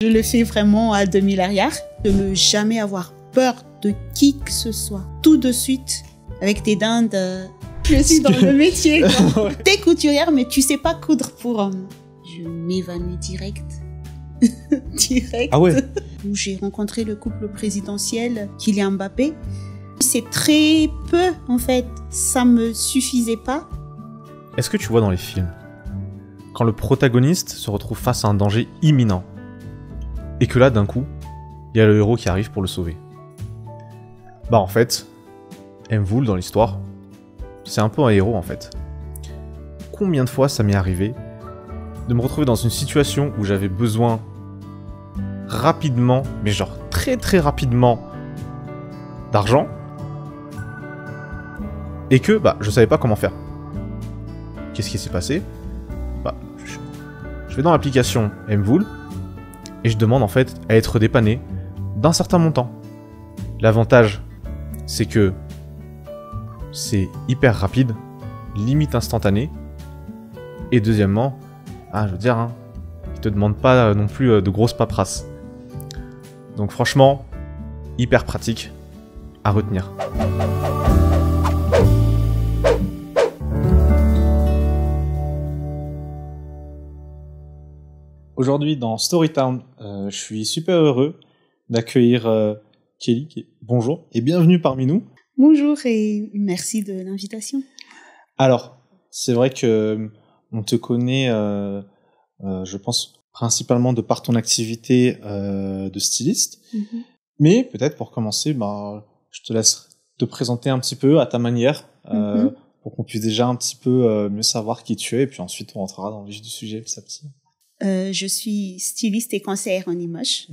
Je le fais vraiment à 2000 arrière, de ne jamais avoir peur de qui que ce soit. Tout de suite, avec tes dindes, je suis dans le métier. Ouais. T'es couturière, mais tu sais pas coudre pour homme. Je m'évanouis direct. Direct. Ah ouais. Où j'ai rencontré le couple présidentiel, Kylian Mbappé. C'est très peu, en fait. Ça me suffisait pas. Est-ce que tu vois dans les films, quand le protagoniste se retrouve face à un danger imminent, et que là, d'un coup, il y a le héros qui arrive pour le sauver? Bah en fait, M'Voul dans l'histoire, c'est un peu un héros en fait. Combien de fois ça m'est arrivé de me retrouver dans une situation où j'avais besoin rapidement, mais genre très très rapidement, d'argent, et que bah je savais pas comment faire. Qu'est-ce qui s'est passé? Bah je vais dans l'application M'Voul et je demande en fait à être dépanné d'un certain montant. L'avantage, c'est que c'est hyper rapide, limite instantané, et deuxièmement, je veux dire, ils te demandent pas non plus de grosses paperasses. Donc franchement, hyper pratique à retenir. Aujourd'hui, dans Storytime, je suis super heureux d'accueillir Kelly. Bonjour et bienvenue parmi nous. Bonjour et merci de l'invitation. Alors, c'est vrai que on te connaît, je pense, principalement de par ton activité de styliste. Mm-hmm. Mais peut-être pour commencer, je te laisse te présenter un petit peu à ta manière, pour qu'on puisse déjà un petit peu mieux savoir qui tu es, et puis ensuite on rentrera dans le vif du sujet petit à petit. Je suis styliste et conseillère en image.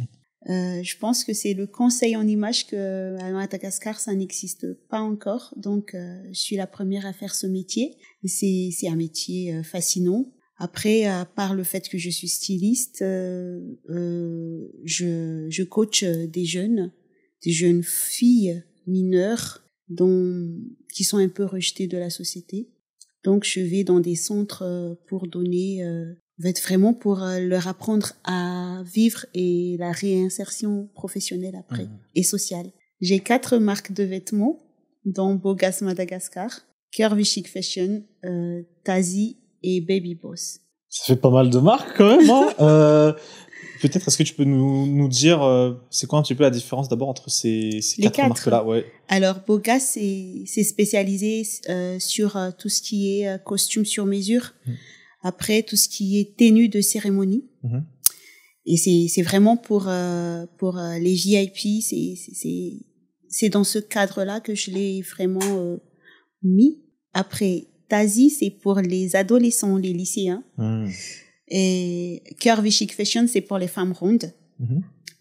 Je pense que c'est le conseil en image que à Madagascar ça n'existe pas encore, donc je suis la première à faire ce métier. C'est un métier fascinant. Après, à part le fait que je suis styliste, je coach des jeunes filles mineures qui sont un peu rejetées de la société. Donc je vais dans des centres pour donner vraiment pour leur apprendre à vivre et la réinsertion professionnelle après et sociale. J'ai 4 marques de vêtements, dont Bogas Madagascar, Curvy Chic Fashion, Tazi et Baby Boss. Ça fait pas mal de marques quand même, hein. Peut-être est-ce que tu peux nous dire c'est quoi un petit peu la différence d'abord entre ces 4 marques-là? Ouais. Alors Bogas c'est spécialisé sur tout ce qui est costume sur mesure. Après, tout ce qui est tenue de cérémonie. Et c'est vraiment pour les VIP. C'est dans ce cadre-là que je l'ai vraiment mis. Après, Tazi, c'est pour les adolescents, les lycéens. Et Curvy Chic Fashion, c'est pour les femmes rondes.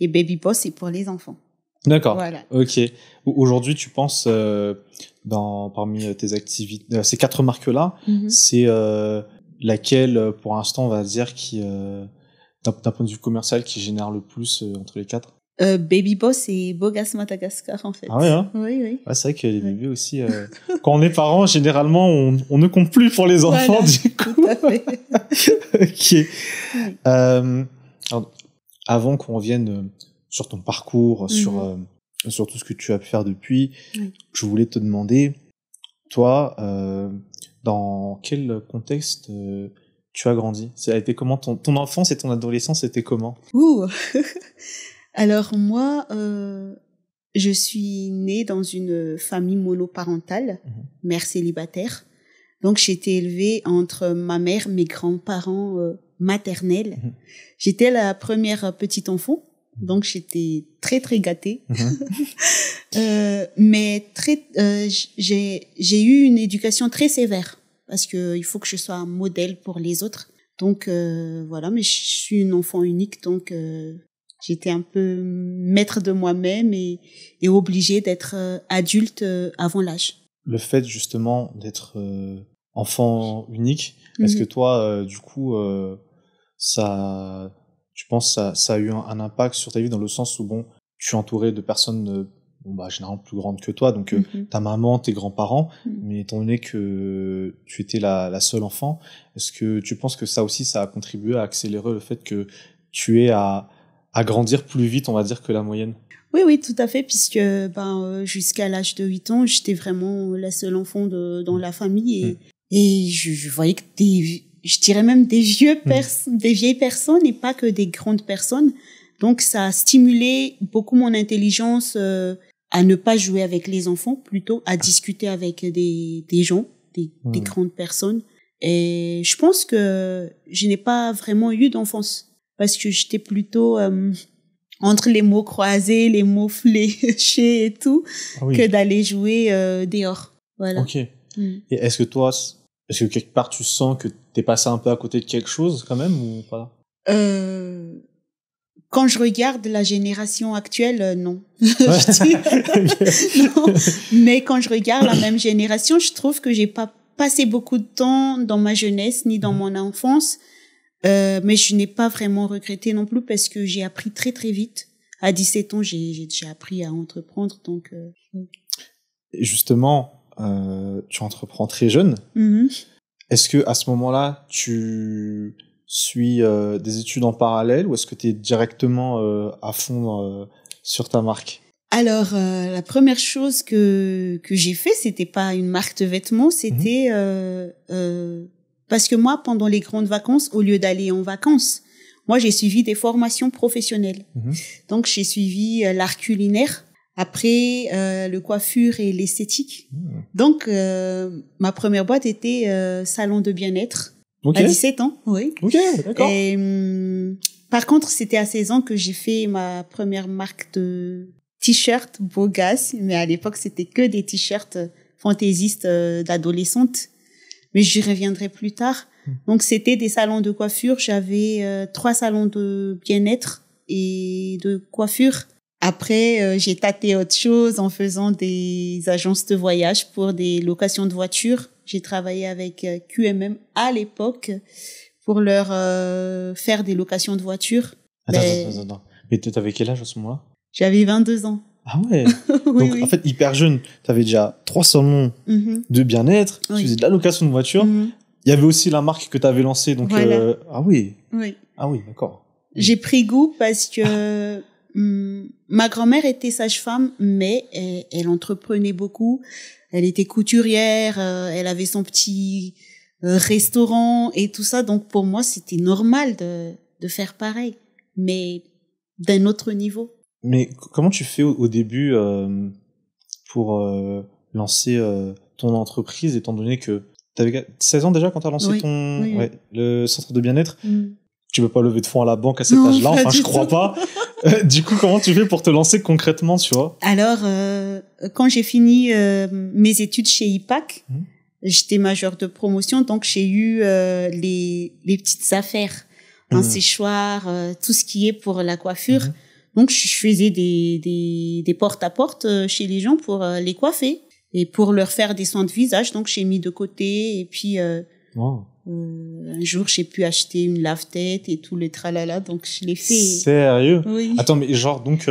Et Baby Boss, c'est pour les enfants. D'accord. Voilà. Ok. Aujourd'hui, tu penses, parmi tes activités, ces 4 marques-là, c'est laquelle, pour l'instant, on va dire, qui, d'un point de vue commercial, qui génère le plus entre les 4? Baby Boss et Bogas Madagascar, en fait. Ah ouais, hein? Oui. Ouais, c'est vrai que les bébés aussi, quand on est parents, généralement, on ne compte plus pour les enfants, voilà, du coup. Tout à fait. Ok. Oui. Alors, avant qu'on revienne sur ton parcours, sur tout ce que tu as pu faire depuis, je voulais te demander, toi, dans quel contexte tu as grandi? Ça a été comment ton enfance et ton adolescence, c'était comment? Alors moi, je suis née dans une famille monoparentale, mère célibataire. Donc j'ai été élevée entre ma mère, mes grands-parents maternels. J'étais la première petite enfant, donc j'étais très très gâtée. Mais j'ai eu une éducation très sévère parce que il faut que je sois un modèle pour les autres. Donc voilà, mais je suis une enfant unique, donc j'étais un peu maître de moi-même et obligée d'être adulte avant l'âge. Le fait justement d'être enfant unique, est-ce que toi, du coup, tu penses ça a eu un impact sur ta vie dans le sens où tu es entouré de personnes généralement plus grandes que toi, donc ta maman, tes grands-parents, mais étant donné que tu étais la seule enfant, est-ce que tu penses que ça aussi ça a contribué à accélérer le fait que tu aies à à grandir plus vite, on va dire, que la moyenne. Oui, tout à fait, puisque jusqu'à l'âge de 8 ans, j'étais vraiment la seule enfant dans la famille et je voyais que je dirais même des vieilles personnes et pas que des grandes personnes. Donc ça a stimulé beaucoup mon intelligence à ne pas jouer avec les enfants, plutôt à discuter avec des gens, des grandes personnes. Et je pense que je n'ai pas vraiment eu d'enfance parce que j'étais plutôt entre les mots croisés, les mots fléchés et tout, que d'aller jouer dehors. Voilà. Ok. Et est-ce que quelque part tu sens que t'es passé un peu à côté de quelque chose quand même ou pas? Quand je regarde la génération actuelle, non. Non. Mais quand je regarde la même génération, je trouve que j'ai pas passé beaucoup de temps dans ma jeunesse ni dans mon enfance. Mais je n'ai pas vraiment regretté non plus parce que j'ai appris très très vite. À 17 ans, j'ai appris à entreprendre. Donc, Et justement, tu entreprends très jeune. Est-ce que à ce moment-là, tu suis des études en parallèle ou est-ce que tu es directement à fond sur ta marque? Alors, la première chose que j'ai fait, c'était pas une marque de vêtements, c'était parce que moi, pendant les grandes vacances, au lieu d'aller en vacances, moi, j'ai suivi des formations professionnelles. Donc, j'ai suivi l'art culinaire, après le coiffure et l'esthétique. Donc, ma première boîte était salon de bien-être. À 17 ans, oui. Ok, d'accord. Et par contre, c'était à 16 ans que j'ai fait ma première marque de t-shirts Bogas. Mais à l'époque, c'était que des t-shirts fantaisistes d'adolescentes. Mais j'y reviendrai plus tard. Donc, c'était des salons de coiffure. J'avais 3 salons de bien-être et de coiffure. Après, j'ai tâté autre chose en faisant des agences de voyage pour des locations de voitures. J'ai travaillé avec QMM à l'époque pour leur faire des locations de voitures. Attends. Mais t'avais quel âge à ce moment-là? J'avais 22 ans. Ah ouais. Oui, Donc, en fait, hyper jeune, t'avais déjà 3 salons de bien-être, tu faisais de la location de voiture. Il y avait aussi la marque que t'avais lancée, donc voilà. Ah oui. Oui. Ah oui, d'accord. J'ai pris goût parce que ma grand-mère était sage-femme, mais elle entreprenait beaucoup. Elle était couturière, elle avait son petit restaurant et tout ça. Donc pour moi, c'était normal de faire pareil, mais d'un autre niveau. Mais comment tu fais au début pour lancer ton entreprise, étant donné que t'avais 16 ans déjà quand t'as lancé le centre de bien-être? Tu peux pas lever de fonds à la banque à cet âge-là, enfin je crois pas. Du coup, comment tu fais pour te lancer concrètement, tu vois? Alors, quand j'ai fini mes études chez IPAC, j'étais majeure de promotion, donc j'ai eu les petites affaires, un séchoir, tout ce qui est pour la coiffure. Donc, je faisais des porte-à-porte chez les gens pour les coiffer et pour leur faire des soins de visage. Donc, j'ai mis de côté et puis un jour, j'ai pu acheter une lave-tête et tout le tralala, donc je l'ai fait. Sérieux? Oui. Attends, mais genre, donc,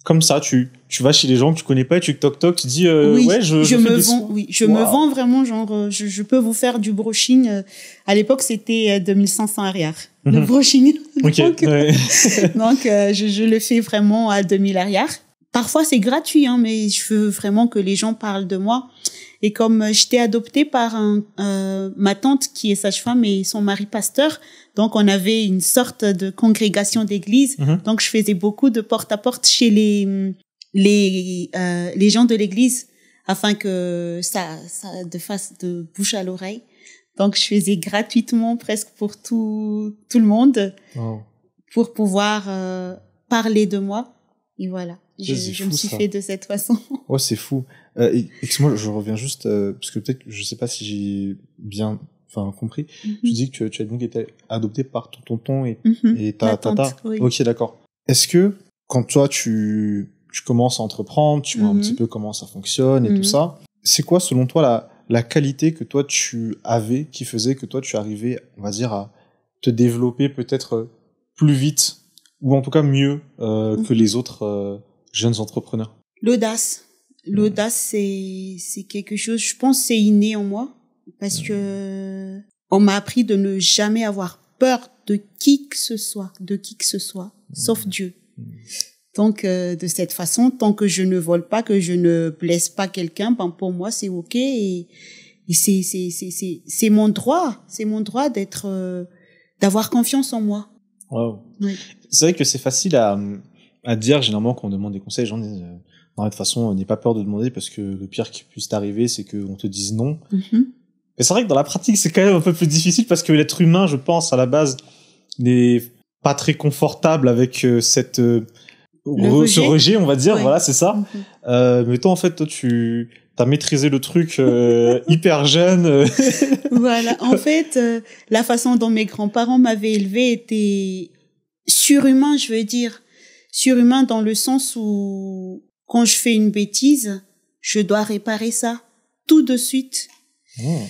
comme ça, tu vas chez les gens que tu connais pas et tu toc-toc, tu dis, ouais, je me vends. Oui, je me vends vraiment, genre, je peux vous faire du brushing. À l'époque, c'était 2500 arrière. Le brushing. Ok. Donc, je le fais vraiment à 2000 arrière. Parfois, c'est gratuit, hein, mais je veux vraiment que les gens parlent de moi. Et comme j'étais adoptée par ma tante qui est sage-femme et son mari pasteur, donc on avait une sorte de congrégation d'église. Donc je faisais beaucoup de porte-à-porte chez les gens de l'église afin que ça fasse de bouche à l'oreille. Donc je faisais gratuitement presque pour tout le monde pour pouvoir parler de moi. Et voilà. Je me suis fait de cette façon. Ouais, c'est fou. Excuse-moi, je reviens juste, parce que peut-être, je sais pas si j'ai bien compris. Tu dis que tu as donc été adopté par ton tonton et ta tata. Oui. Ok, d'accord. Est-ce que, quand toi, tu commences à entreprendre, tu vois un petit peu comment ça fonctionne et tout ça, c'est quoi, selon toi, la qualité que toi, tu avais, qui faisait que toi, tu arrivais, on va dire, à te développer peut-être plus vite, ou en tout cas mieux que les autres jeunes entrepreneurs? L'audace, c'est quelque chose, je pense, c'est inné en moi, parce que on m'a appris de ne jamais avoir peur de qui que ce soit, sauf Dieu. Donc, de cette façon, tant que je ne vole pas, que je ne blesse pas quelqu'un, ben, pour moi, c'est OK. Et c'est mon droit. C'est mon droit d'avoir confiance en moi. Wow. Oui. C'est vrai que c'est facile à dire, généralement, quand on demande des conseils, les gens disent, non, de toute façon, n'aie pas peur de demander parce que le pire qui puisse t'arriver, c'est qu'on te dise non. Mm-hmm. Mais c'est vrai que dans la pratique, c'est quand même un peu plus difficile parce que l'être humain, je pense, à la base, n'est pas très confortable avec ce rejet, on va dire. Ouais. Voilà, c'est ça. Mm-hmm. Mais toi, en fait, toi, tu as maîtrisé le truc hyper jeune. Voilà. En fait, la façon dont mes grands-parents m'avaient élevé était surhumain, je veux dire. Surhumain dans le sens où, quand je fais une bêtise, je dois réparer ça tout de suite. Oh.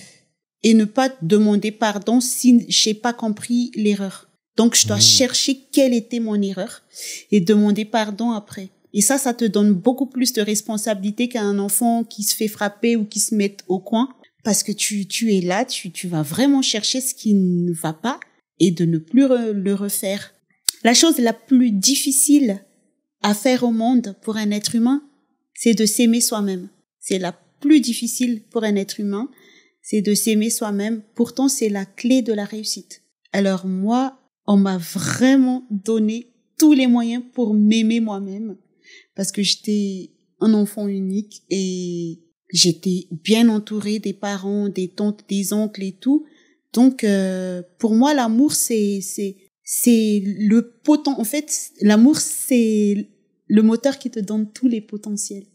Et ne pas demander pardon si j'ai pas compris l'erreur. Donc, je dois chercher quelle était mon erreur et demander pardon après. Et ça te donne beaucoup plus de responsabilité qu'un enfant qui se fait frapper ou qui se met au coin. Parce que tu es là, tu vas vraiment chercher ce qui ne va pas et de ne plus le refaire. La chose la plus difficile à faire au monde pour un être humain, c'est de s'aimer soi-même. C'est la plus difficile pour un être humain, c'est de s'aimer soi-même. Pourtant, c'est la clé de la réussite. Alors moi, on m'a vraiment donné tous les moyens pour m'aimer moi-même parce que j'étais un enfant unique et j'étais bien entourée des parents, des tantes, des oncles et tout. Donc, pour moi, l'amour, c'est le en fait, l'amour, c'est le moteur qui te donne tous les potentiels.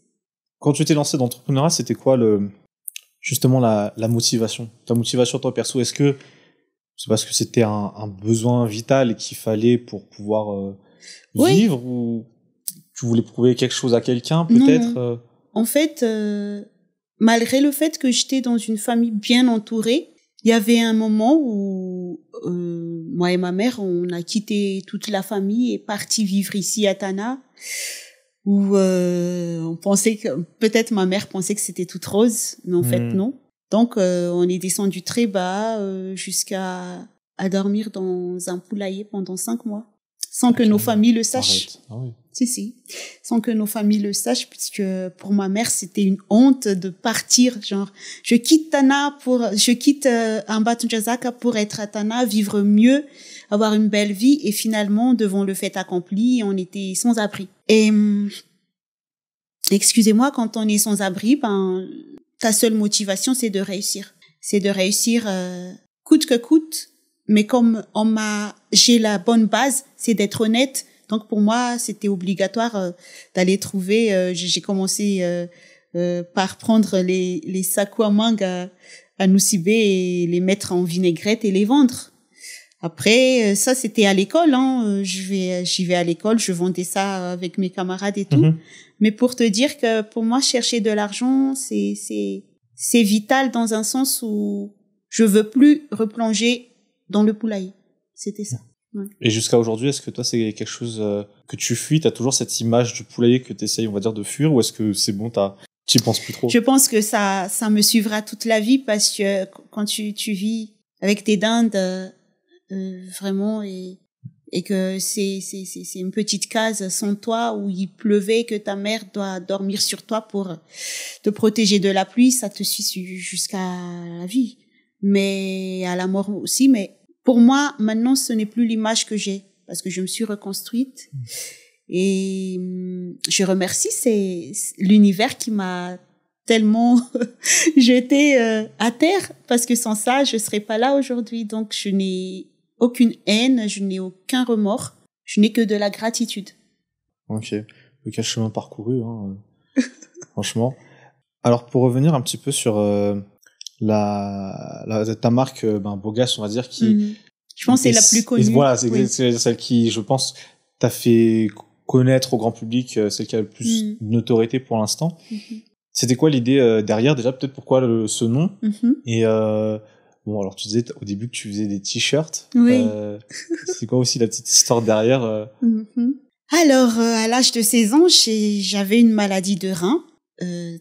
Quand tu t'es lancé dans l'entrepreneuriat, c'était quoi justement la motivation? Ta motivation, toi, perso, est-ce que c'est parce que c'était un besoin vital qu'il fallait pour pouvoir vivre ou tu voulais prouver quelque chose à quelqu'un, peut-être? Non. En fait, malgré le fait que j'étais dans une famille bien entourée, il y avait un moment où moi et ma mère, on a quitté toute la famille et parti vivre ici à Tana, où on pensait que peut-être ma mère pensait que c'était toute rose, mais en fait non. Donc on est descendu très bas jusqu'à dormir dans un poulailler pendant 5 mois, sans que nos familles le sachent. Ah oui. Si, sans que nos familles le sachent, puisque pour ma mère c'était une honte de partir, genre je quitte Ambatou Jazaka pour être à Tana, vivre mieux, avoir une belle vie, et finalement devant le fait accompli, on était sans abri. Et excusez-moi, quand on est sans abri, ta seule motivation c'est de réussir, coûte que coûte. Mais comme j'ai la bonne base, c'est d'être honnête. Donc pour moi, c'était obligatoire d'aller trouver. J'ai commencé par prendre les sakou à mangue à Nusibé et les mettre en vinaigrette et les vendre. Après, ça c'était à l'école. J'y vais à l'école, je vendais ça avec mes camarades et tout. Mm-hmm. Mais pour te dire que pour moi, chercher de l'argent, c'est vital dans un sens où je veux plus replonger dans le poulailler. C'était ça. Ouais. Et jusqu'à aujourd'hui, est-ce que toi, c'est quelque chose que tu fuis? T'as toujours cette image du poulailler que t'essayes, on va dire, de fuir, ou est-ce que c'est bon, t'y penses plus trop? Je pense que ça me suivra toute la vie parce que quand tu vis avec tes dindes, vraiment, et que c'est une petite case sans toi où il pleuvait, que ta mère doit dormir sur toi pour te protéger de la pluie, ça te suit jusqu'à la vie. Mais à la mort aussi, mais pour moi, maintenant, ce n'est plus l'image que j'ai parce que je me suis reconstruite et je remercie l'univers qui m'a tellement jeté à terre parce que sans ça, je serais pas là aujourd'hui. Donc, je n'ai aucune haine, je n'ai aucun remords, je n'ai que de la gratitude. Ok, le chemin parcouru, hein, franchement. Alors, pour revenir un petit peu sur ta marque Bogas, on va dire, qui je pense que c'est la plus connue. Voilà, c'est celle qui, je pense, t'a fait connaître au grand public, celle qui a le plus de notoriété pour l'instant. C'était quoi l'idée derrière, déjà, peut-être pourquoi ce nom? Et bon, alors tu disais au début que tu faisais des t-shirts. Oui. C'est quoi aussi la petite histoire derrière? Alors, à l'âge de 16 ans, j'avais une maladie de rein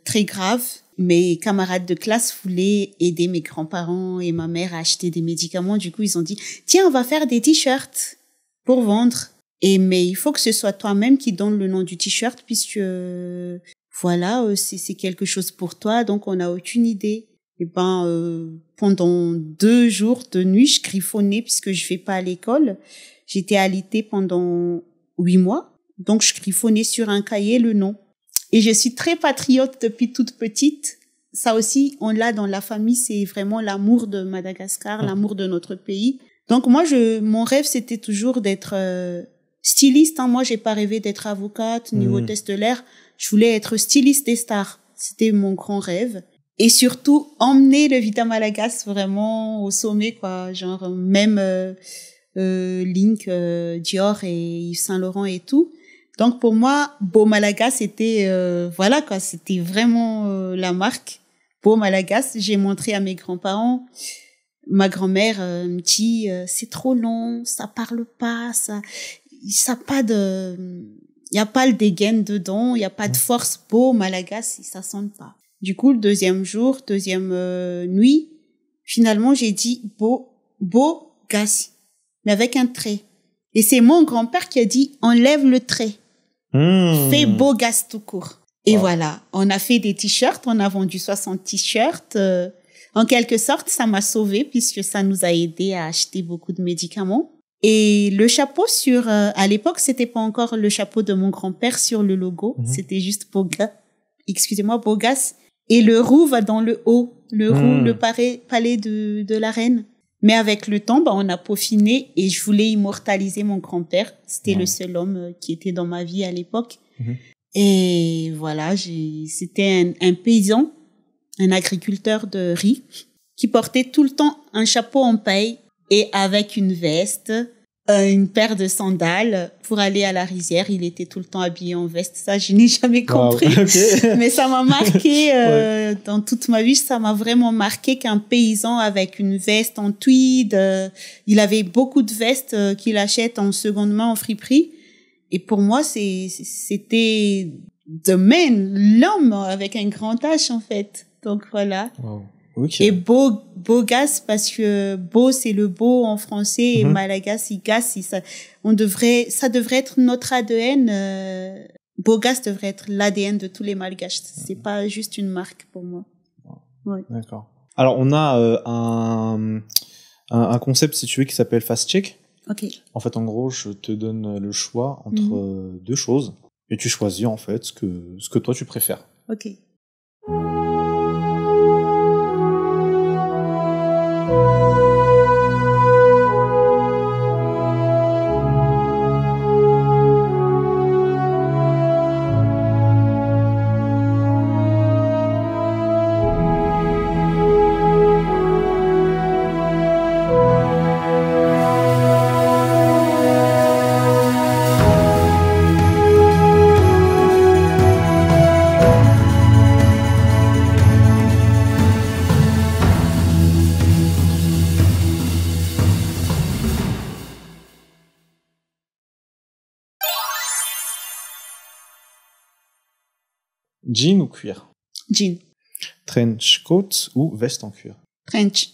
très grave. Mes camarades de classe voulaient aider mes grands-parents et ma mère à acheter des médicaments. Du coup, ils ont dit, tiens, on va faire des t-shirts pour vendre. Mais il faut que ce soit toi-même qui donne le nom du t-shirt puisque, voilà, c'est quelque chose pour toi, donc on n'a aucune idée. Pendant 2 jours de nuit, je griffonnais puisque je vais pas à l'école. J'étais alitée pendant 8 mois. Donc, je griffonnais sur un cahier le nom. Et je suis très patriote depuis toute petite. Ça aussi, on l'a dans la famille. C'est vraiment l'amour de Madagascar, l'amour de notre pays. Donc, moi, mon rêve, c'était toujours d'être styliste. Moi, j'ai pas rêvé d'être avocate ni hôtesse de l'air. Je voulais être styliste des stars. C'était mon grand rêve. Et surtout, emmener le Vita Malagas vraiment au sommet, quoi. Genre, même Link, Dior et Yves Saint Laurent et tout. Donc, pour moi, Beau Malagas, c'était, voilà, quoi. C'était vraiment la marque. Beau Malagas, j'ai montré à mes grands-parents. Ma grand-mère me dit, c'est trop long, ça parle pas, ça pas de... Il y a pas le dégaine dedans, il y a pas de force. Beau Malagas, ça sonne pas. Du coup, le deuxième nuit, finalement, j'ai dit beau gas, mais avec un trait. Et c'est mon grand-père qui a dit enlève le trait, fais beau gas tout court. Et voilà, on a fait des t-shirts, on a vendu 60 t-shirts. En quelque sorte, ça m'a sauvée puisque ça nous a aidé à acheter beaucoup de médicaments. Et le chapeau à l'époque, c'était pas encore le chapeau de mon grand-père sur le logo, c'était juste Bogas. Et le roux va dans le haut, le palais de la reine. Mais avec le temps, on a peaufiné et je voulais immortaliser mon grand-père. C'était le seul homme qui était dans ma vie à l'époque. Et voilà, c'était un paysan, un agriculteur de riz qui portait tout le temps un chapeau en paille et avec une veste, une paire de sandales pour aller à la rizière. Il était tout le temps habillé en veste. Ça, je n'ai jamais compris. Okay. Mais ça m'a marqué dans toute ma vie. Ça m'a vraiment marqué qu'un paysan avec une veste en tweed, il avait beaucoup de vestes qu'il achète en seconde main en friperie. Et pour moi, c'était the man, l'homme avec un grand H en fait. Donc voilà. Wow. Okay. Et Bogas parce que beau c'est le beau en français et Malagas ça devrait être notre ADN. Bogas devrait être l'ADN de tous les Malgaches. C'est pas juste une marque pour moi. Ouais. D'accord. Alors on a un concept si tu veux qui s'appelle Fast Check. Ok. En fait en gros je te donne le choix entre 2 choses et tu choisis en fait ce que toi tu préfères. Ok. Jean ou cuir? Jean. Trench coat ou veste en cuir? Trench.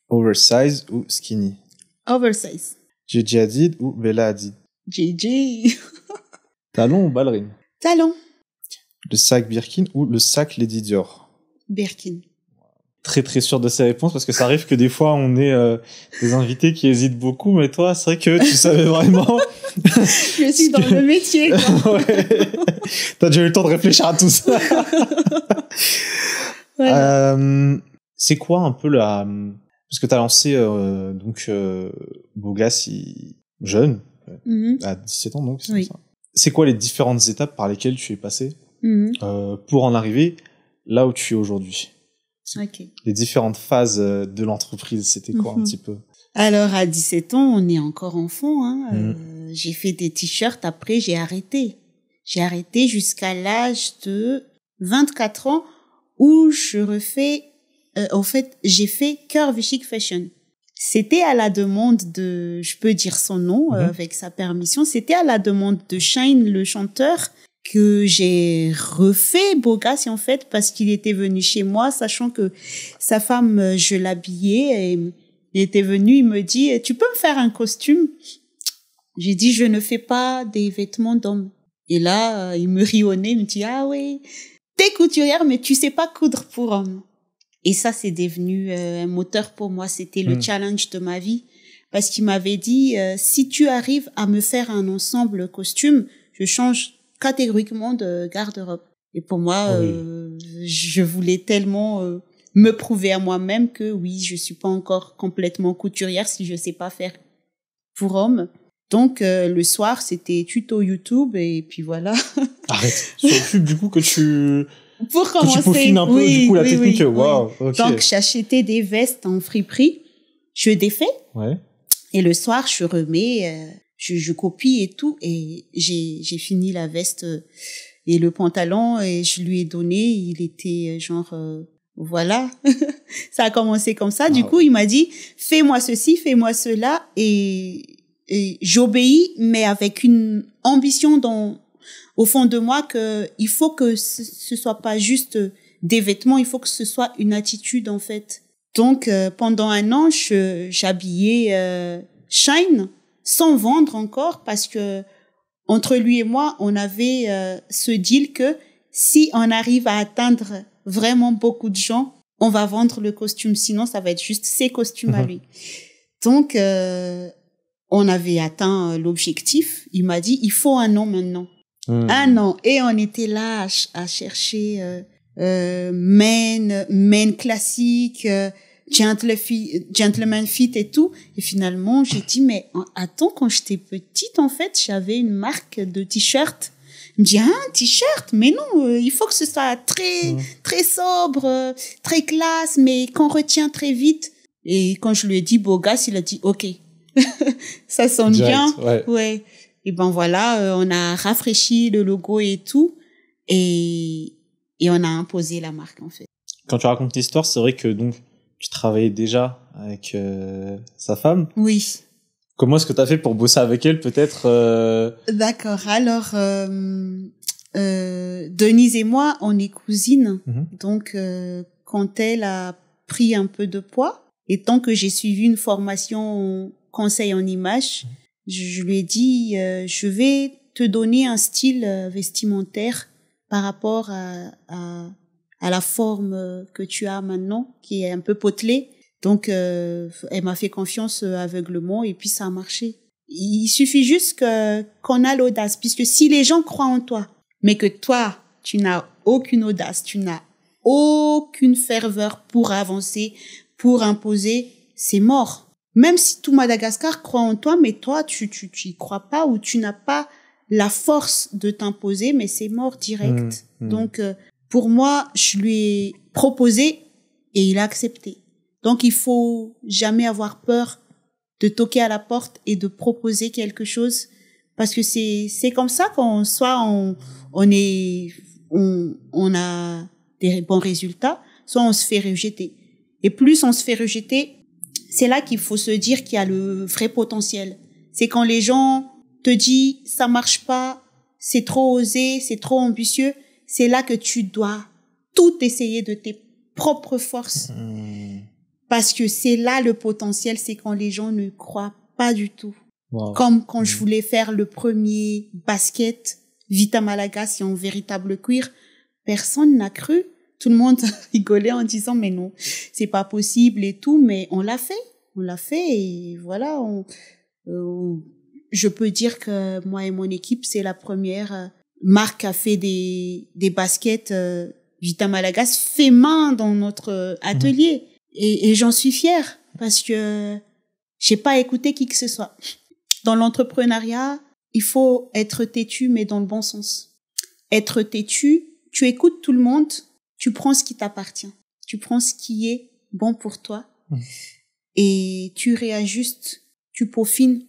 Oversize ou skinny? Oversize. Gigi Hadid ou Bella Hadid? Gigi. Talon ou ballerine? Talon. Le sac Birkin ou le sac Lady Dior? Birkin. Très très sûr de ces réponses parce que ça arrive que des fois on ait des invités qui hésitent beaucoup, mais toi c'est vrai que tu savais vraiment. Je suis dans le métier, quoi. Ouais. T'as déjà eu le temps de réfléchir à tout ça. Ouais. C'est quoi un peu parce que t'as lancé Bogas jeune, à 17 ans donc, c'est oui. Ça. C'est quoi les différentes étapes par lesquelles tu es passé pour en arriver là où tu es aujourd'hui? Okay. Les différentes phases de l'entreprise, c'était quoi un petit peu? Alors, à 17 ans, on est encore enfant. J'ai fait des t-shirts, après j'ai arrêté. J'ai arrêté jusqu'à l'âge de 24 ans où je refais... en fait, j'ai fait Curvy Chic Fashion. C'était à la demande de... Je peux dire son nom avec sa permission. C'était à la demande de Shine, le chanteur, que j'ai refait Bogas en fait parce qu'il était venu chez moi sachant que sa femme je l'habillais et il était venu, il me dit tu peux me faire un costume? J'ai dit, je ne fais pas des vêtements d'hommes. Et là, il me rit au nez, il me dit, ah oui, t'es couturière, mais tu sais pas coudre pour hommes. Et ça, c'est devenu un moteur pour moi. C'était le challenge de ma vie. Parce qu'il m'avait dit, si tu arrives à me faire un ensemble costume, je change catégoriquement de garde-robe. Et pour moi, je voulais tellement me prouver à moi-même que oui, je suis pas encore complètement couturière si je sais pas faire pour hommes. Donc, le soir, c'était tuto YouTube et puis voilà. Arrête. Sur YouTube, du coup, que tu peaufines un peu, du coup, la technique. Wow, okay. Donc, j'achetais des vestes en friperie. Je défais. Ouais. Et le soir, je remets, je copie et tout. Et j'ai fini la veste et le pantalon et je lui ai donné. Il était genre, voilà. Ça a commencé comme ça. Wow. Du coup, il m'a dit, fais-moi ceci, fais-moi cela. Et j'obéis, mais avec une ambition au fond de moi que il faut que ce soit pas juste des vêtements, il faut que ce soit une attitude, en fait. Donc, pendant un an, j'habillais Shine sans vendre encore parce que entre lui et moi, on avait ce deal que si on arrive à atteindre vraiment beaucoup de gens, on va vendre le costume. Sinon, ça va être juste ses costumes à lui. Donc, on avait atteint l'objectif. Il m'a dit, il faut un an maintenant. Un an. Et on était là à chercher men classique, gentleman fit et tout. Et finalement, j'ai dit, mais attends, quand j'étais petite, en fait, j'avais une marque de t-shirt. Il me dit, un t-shirt? Mais non, il faut que ce soit très sobre, très classe, mais qu'on retient très vite. Et quand je lui ai dit beau gosse, il a dit, OK. Ça sonne bien. Ouais. Et ben voilà, on a rafraîchi le logo et tout. Et on a imposé la marque, en fait. Quand tu racontes l'histoire, c'est vrai que donc, tu travaillais déjà avec sa femme. Oui. Comment est-ce que tu as fait pour bosser avec elle, peut-être D'accord. Alors, Denise et moi, on est cousines. Donc, quand elle a pris un peu de poids, et tant que j'ai suivi une formation conseil en image, je lui ai dit, je vais te donner un style vestimentaire par rapport à la forme que tu as maintenant, qui est un peu potelée. Donc, elle m'a fait confiance aveuglement et puis ça a marché. Il suffit juste qu'on a l'audace, puisque si les gens croient en toi, mais que toi, tu n'as aucune audace, tu n'as aucune ferveur pour avancer, pour imposer, c'est mort. Même si tout Madagascar croit en toi, mais toi, tu y crois pas ou tu n'as pas la force de t'imposer, mais c'est mort direct. Donc, pour moi, je lui ai proposé et il a accepté. Donc, il faut jamais avoir peur de toquer à la porte et de proposer quelque chose parce que c'est comme ça qu'on soit on a des bons résultats, soit on se fait rejeter. Et plus on se fait rejeter, c'est là qu'il faut se dire qu'il y a le vrai potentiel. C'est quand les gens te disent ça marche pas, c'est trop osé, c'est trop ambitieux, c'est là que tu dois tout essayer de tes propres forces. Parce que c'est là le potentiel, c'est quand les gens ne croient pas du tout. Wow. Comme quand je voulais faire le premier basket Vita Malagasy en véritable cuir, personne n'a cru. Tout le monde rigolait en disant mais non, c'est pas possible et tout, mais on l'a fait et voilà. Je peux dire que moi et mon équipe, c'est la première marque à fait des baskets Vita Malagasy fait main dans notre atelier et j'en suis fière parce que j'ai pas écouté qui que ce soit. Dans l'entrepreneuriat, il faut être têtu mais dans le bon sens. Être têtu, tu écoutes tout le monde. Tu prends ce qui t'appartient. Tu prends ce qui est bon pour toi et tu réajustes, tu peaufines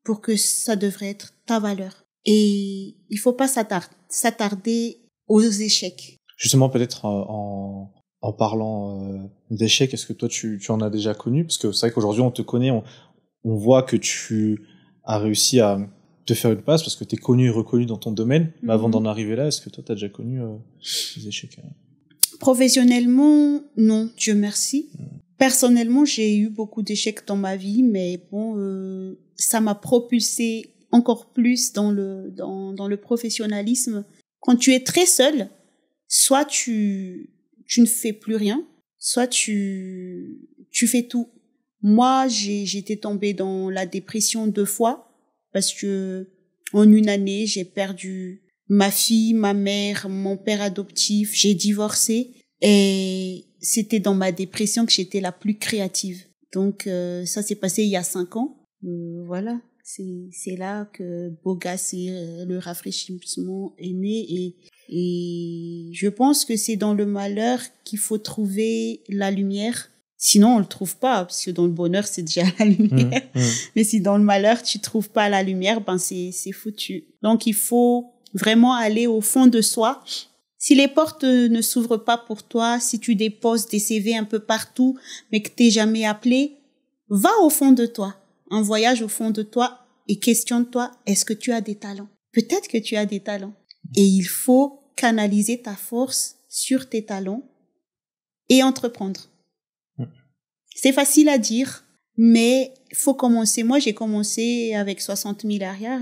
pour que ça devrait être ta valeur. Et il faut pas s'attarder aux échecs. Justement, peut-être en parlant d'échecs, est-ce que toi tu en as déjà connu? Parce que c'est vrai qu'aujourd'hui on te connaît, on voit que tu as réussi à te faire une place parce que tu es connu et reconnu dans ton domaine. Mais avant d'en arriver là, est-ce que toi tu as déjà connu des échecs? Professionnellement, non, Dieu merci. Personnellement, j'ai eu beaucoup d'échecs dans ma vie, mais bon, ça m'a propulsé encore plus dans le professionnalisme. Quand tu es très seul, soit tu ne fais plus rien, soit tu fais tout. Moi, j'étais tombée dans la dépression 2 fois parce que en une année, j'ai perdu ma fille, ma mère, mon père adoptif, j'ai divorcé et c'était dans ma dépression que j'étais la plus créative. Donc ça s'est passé il y a 5 ans. Voilà, c'est là que Bogas et le rafraîchissement est né et je pense que c'est dans le malheur qu'il faut trouver la lumière. Sinon, on le trouve pas, parce que dans le bonheur, c'est déjà la lumière. Mais si dans le malheur, tu trouves pas la lumière, ben c'est foutu. Donc, il faut vraiment aller au fond de soi. Si les portes ne s'ouvrent pas pour toi, si tu déposes des CV un peu partout, mais que t'es jamais appelé, va au fond de toi. Un voyage au fond de toi et questionne-toi, est-ce que tu as des talents? Peut-être que tu as des talents. Et il faut canaliser ta force sur tes talents et entreprendre. C'est facile à dire, mais il faut commencer. Moi, j'ai commencé avec 60 000 arrière.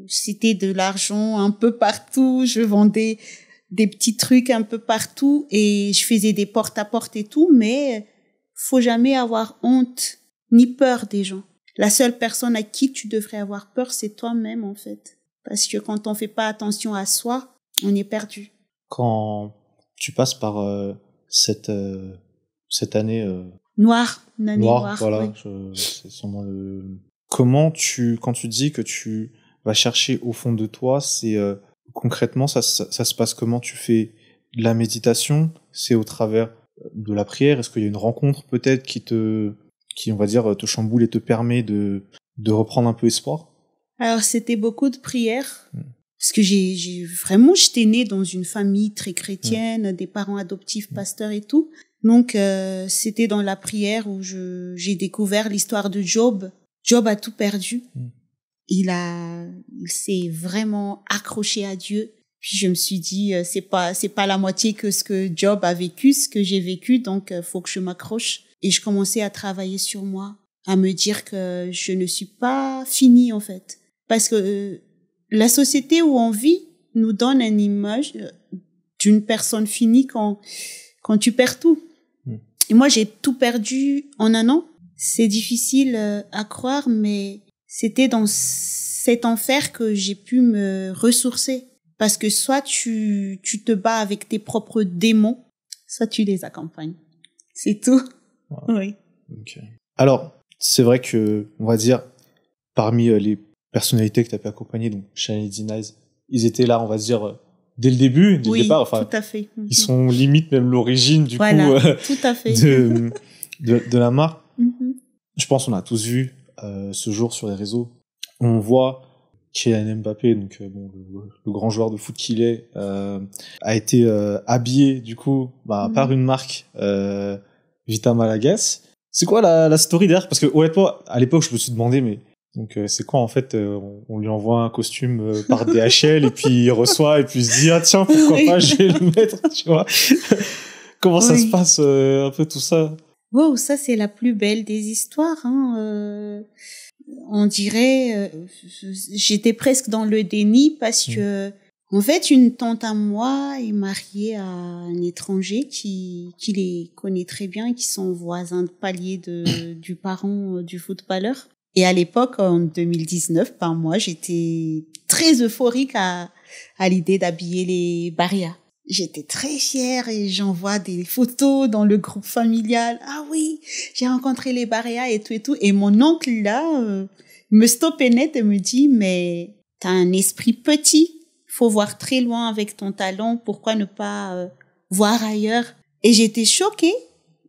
C'était de l'argent un peu partout. Je vendais des petits trucs un peu partout et je faisais des porte-à-porte et tout, mais faut jamais avoir honte ni peur des gens. La seule personne à qui tu devrais avoir peur, c'est toi-même, en fait. Parce que quand on fait pas attention à soi, on est perdu. Quand tu passes par cette année noire, une année noire, voilà, oui. C'est sûrement le. Comment quand tu dis que tu vas chercher au fond de toi, c'est concrètement ça se passe comment? Tu fais de la méditation, c'est au travers de la prière? Est-ce qu'il y a une rencontre peut-être qui on va dire te chamboule et te permet de reprendre un peu espoir? Alors c'était beaucoup de prières. Parce que j'étais née dans une famille très chrétienne, des parents adoptifs, pasteurs et tout. Donc, c'était dans la prière où j'ai découvert l'histoire de Job. Job a tout perdu. Il s'est vraiment accroché à Dieu. Puis je me suis dit, c'est pas la moitié que ce que Job a vécu, ce que j'ai vécu, donc faut que je m'accroche. Et je commençais à travailler sur moi, à me dire que je ne suis pas finie en fait. Parce que la société où on vit nous donne une image d'une personne finie quand tu perds tout. Et moi, j'ai tout perdu en 1 an. C'est difficile à croire, mais c'était dans cet enfer que j'ai pu me ressourcer. Parce que soit tu te bats avec tes propres démons, soit tu les accompagnes. C'est tout. Wow. Oui. Okay. Alors, c'est vrai que, on va dire, parmi les personnalités que tu as pu accompagner, donc Shiny Nice, ils étaient là, on va dire, dès le début, dès le départ. Enfin, tout à fait. Ils sont limite même l'origine, du coup, tout à fait. de la marque. Je pense qu'on a tous vu ce jour sur les réseaux. On voit Kylian Mbappé, donc le grand joueur de foot qu'il est, a été habillé, du coup, par une marque Vita Malagas. C'est quoi la story derrière? Parce que honnêtement, à l'époque, je me suis demandé, mais donc c'est quoi en fait? On lui envoie un costume par DHL et puis il reçoit et puis il se dit tiens, pourquoi pas, je vais le mettre, tu vois. Comment ça se passe un peu tout ça? Wow, ça c'est la plus belle des histoires. On dirait, j'étais presque dans le déni parce que en fait, une tante à moi est mariée à un étranger qui les connaît très bien, qui sont voisins de palier du parent du footballeur. Et à l'époque, en 2019, moi, j'étais très euphorique à l'idée d'habiller les Baria. J'étais très fière et j'envoie des photos dans le groupe familial. Ah oui, j'ai rencontré les Baria et tout. Et mon oncle, là, me stoppait net et me dit, mais t'as un esprit petit. Faut voir très loin avec ton talent. Pourquoi ne pas voir ailleurs? Et j'étais choquée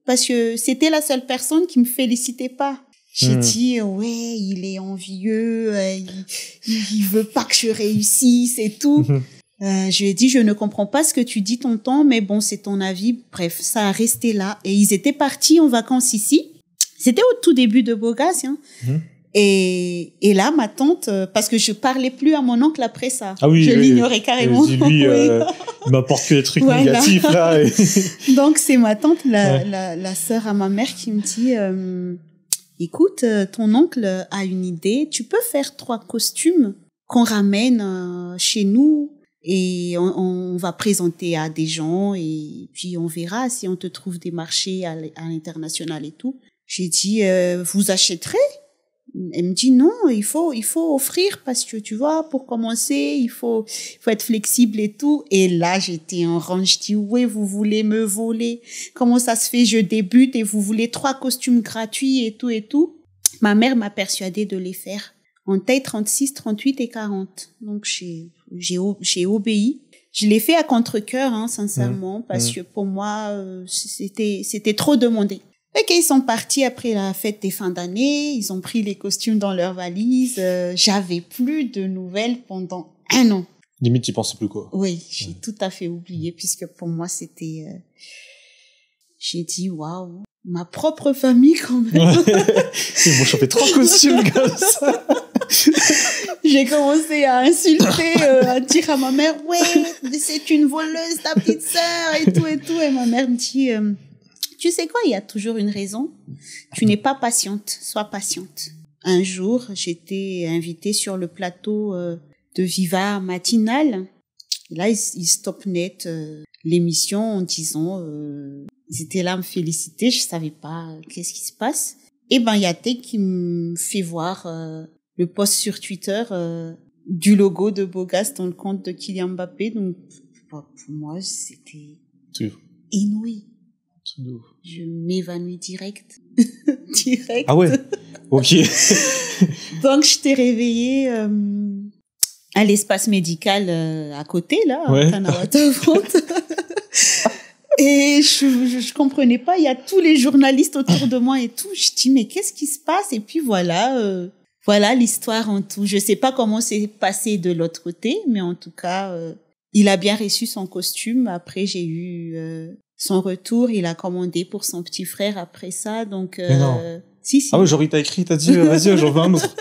parce que c'était la seule personne qui me félicitait pas. J'ai dit, ouais, il est envieux, il veut pas que je réussisse et tout. Je lui ai dit, je ne comprends pas ce que tu dis, tonton, mais bon, c'est ton avis. Bref, ça a resté là. Et ils étaient partis en vacances ici. C'était au tout début de Bogas, Et là, ma tante, parce que je parlais plus à mon oncle après ça. Ah oui, je l'ignorais carrément. Lui, il m'apporte que des trucs négatifs, là. Donc, c'est ma tante, la sœur à ma mère qui me dit, écoute, ton oncle a une idée, tu peux faire 3 costumes qu'on ramène chez nous et on va présenter à des gens et puis on verra si on te trouve des marchés à l'international et tout. J'ai dit, vous achèterez? Elle me dit non, il faut offrir parce que tu vois, pour commencer, il faut être flexible et tout. Et là, j'étais en rang, je dis ouais, vous voulez me voler? Comment ça se fait? Je débute et vous voulez 3 costumes gratuits et tout et tout. Ma mère m'a persuadée de les faire en taille 36, 38 et 40. Donc j'ai obéi. Je l'ai fait à contre-cœur, hein, sincèrement, parce que pour moi, c'était trop demandé. Ok, ils sont partis après la fête des fins d'année, ils ont pris les costumes dans leurs valises, j'avais plus de nouvelles pendant 1 an. Limite, tu pensais plus quoi? Oui, j'ai tout à fait oublié, puisque pour moi, c'était... j'ai dit, waouh, ma propre famille quand même. Ils m'ont chopé 3 costumes comme ça. J'ai commencé à insulter, à dire à ma mère, ouais, c'est une voleuse, ta petite sœur, et tout, et ma mère me dit... tu sais quoi, il y a toujours une raison. Tu n'es pas patiente, sois patiente. Un jour, j'étais invitée sur le plateau de Viva Matinale. Et là, ils stop net l'émission en disant, ils étaient là à me féliciter, je savais pas qu'est-ce qui se passe. Et ben, il y a Tech qui me fait voir le post sur Twitter du logo de Bogas dans le compte de Kylian Mbappé. Donc, pour moi, c'était inouï. Je m'évanouis direct. Ah ouais. Ok. Donc, je t'ai réveillée à l'espace médical à côté, là, à Tanawata-Vente. Et je comprenais pas. Il y a tous les journalistes autour de moi et tout. Je dis, mais qu'est-ce qui se passe? Et puis voilà l'histoire en tout. Je sais pas comment c'est passé de l'autre côté, mais en tout cas, il a bien reçu son costume. Après, j'ai eu... son retour, il a commandé pour son petit frère après ça, donc si. Ah ouais, genre il t'a écrit, t'as dit vas-y, j'en veux un autre.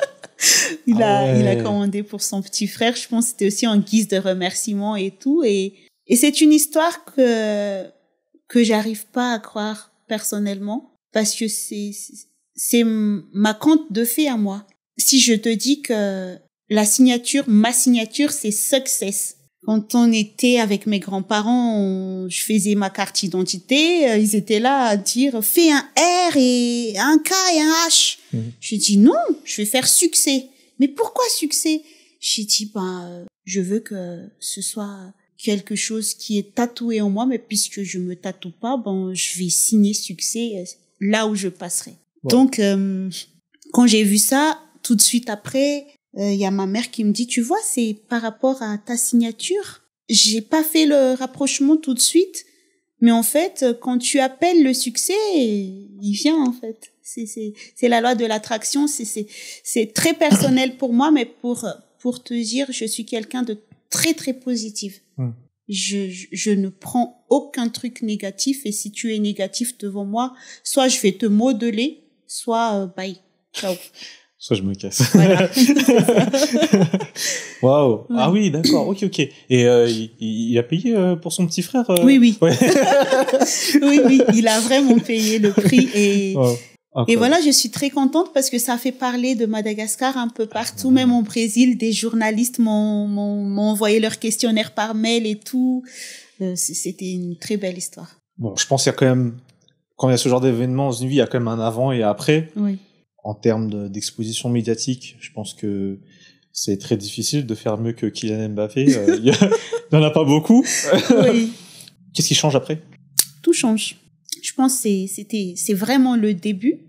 Il a commandé pour son petit frère, je pense que c'était aussi en guise de remerciement et tout, et c'est une histoire que j'arrive pas à croire personnellement, parce que c'est ma conte de fées à moi. Si je te dis que ma signature c'est success. Quand on était avec mes grands-parents, je faisais ma carte d'identité, ils étaient là à dire « Fais un R et un K et un H ». J'ai dit « Non, je vais faire succès ». Mais pourquoi succès? J'ai dit « je veux que ce soit quelque chose qui est tatoué en moi, mais puisque je me tatoue pas, je vais signer succès là où je passerai ». Ouais. Donc, quand j'ai vu ça, tout de suite après... y a ma mère qui me dit, tu vois, c'est par rapport à ta signature. J'ai pas fait le rapprochement tout de suite, mais en fait, quand tu appelles le succès, il vient, en fait. C'est la loi de l'attraction, c'est très personnel pour moi, mais pour te dire, je suis quelqu'un de très, très positif. Je ne prends aucun truc négatif, et si tu es négatif devant moi, soit je vais te modeler, soit bye, ciao. Soit je me casse. Voilà. Waouh. Ah oui, d'accord. Ok. Et il a payé pour son petit frère Oui. Ouais. oui. Il a vraiment payé le prix et et voilà, je suis très contente parce que ça fait parler de Madagascar un peu partout, même au Brésil. Des journalistes m'ont envoyé leurs questionnaires par mail et tout. C'était une très belle histoire. Bon, je pense qu'il y a quand même, quand il y a ce genre d'événement dans une vie, il y a quand même un avant et après. Oui. En termes d'exposition médiatique, je pense que c'est très difficile de faire mieux que Kylian Mbappé. Il y en a pas beaucoup. Oui. Qu'est-ce qui change après? Tout change. Je pense que c'est vraiment le début,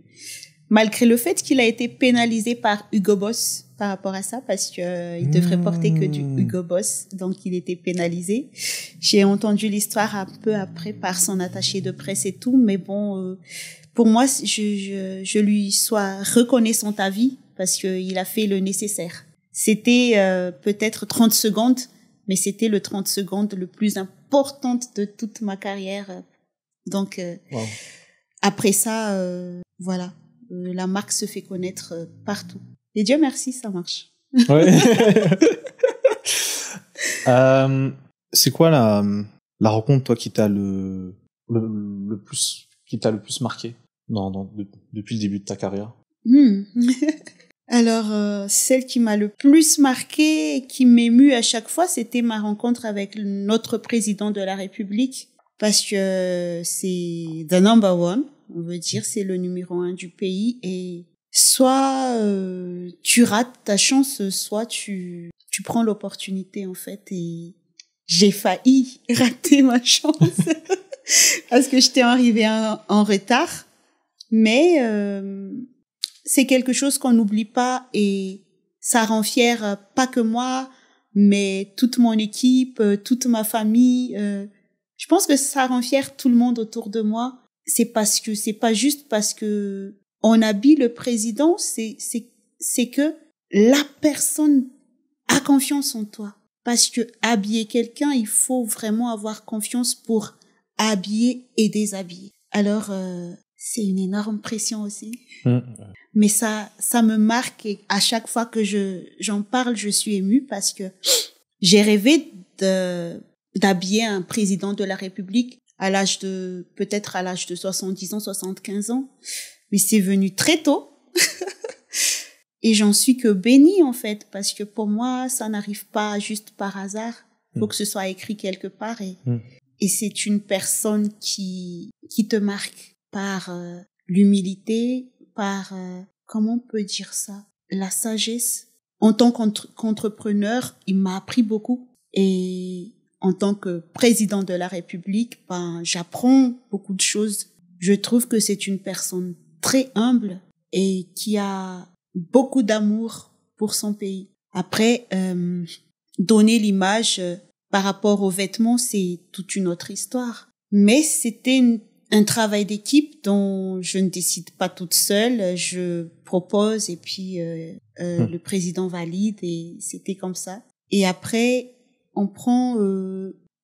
malgré le fait qu'il a été pénalisé par Hugo Boss par rapport à ça, parce que il devrait porter que du Hugo Boss, donc il était pénalisé. J'ai entendu l'histoire un peu après par son attaché de presse et tout, mais bon, pour moi, je lui sois reconnaissante à vie parce qu'il a fait le nécessaire. C'était peut-être 30 secondes, mais c'était le 30 secondes le plus important de toute ma carrière. Donc, après ça, voilà, la marque se fait connaître partout. Et Dieu merci, ça marche. Ouais. C'est quoi la rencontre, toi, qui t'a le plus marqué depuis le début de ta carrière? Alors, celle qui m'a le plus marquée et qui m'émue à chaque fois, c'était ma rencontre avec notre président de la République, parce que c'est the number one, on veut dire, c'est le numéro 1 du pays, et soit tu rates ta chance, soit tu prends l'opportunité, en fait, et j'ai failli rater ma chance parce que j'étais arrivée en retard, mais c'est quelque chose qu'on n'oublie pas et ça rend fière pas que moi, mais toute mon équipe, toute ma famille. Je pense que ça rend fière tout le monde autour de moi. C'est parce que c'est pas juste parce que on habille le président, c'est que la personne a confiance en toi. Parce que habiller quelqu'un, il faut vraiment avoir confiance pour habiller et déshabiller. Alors c'est une énorme pression aussi. Mais ça me marque et à chaque fois que j'en parle, je suis émue parce que j'ai rêvé d'habiller un président de la République peut-être à l'âge de 70 ans, 75 ans. Mais c'est venu très tôt. Et j'en suis que bénie, en fait, parce que pour moi, ça n'arrive pas juste par hasard. Faut que ce soit écrit quelque part et c'est une personne qui te marque par l'humilité, par comment on peut dire ça, la sagesse. En tant qu'entrepreneur, il m'a appris beaucoup et en tant que président de la République, j'apprends beaucoup de choses. Je trouve que c'est une personne très humble et qui a beaucoup d'amour pour son pays. Après, donner l'image par rapport aux vêtements, c'est toute une autre histoire. Mais c'était un travail d'équipe dont je ne décide pas toute seule. Je propose et puis le président valide et c'était comme ça. Et après, on prend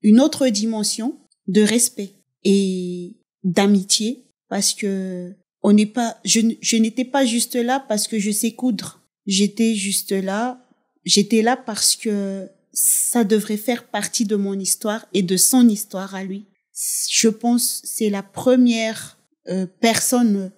une autre dimension de respect et d'amitié parce que je n'étais pas juste là parce que je sais coudre. J'étais là parce que ça devrait faire partie de mon histoire et de son histoire à lui. Je pense c'est la première personne,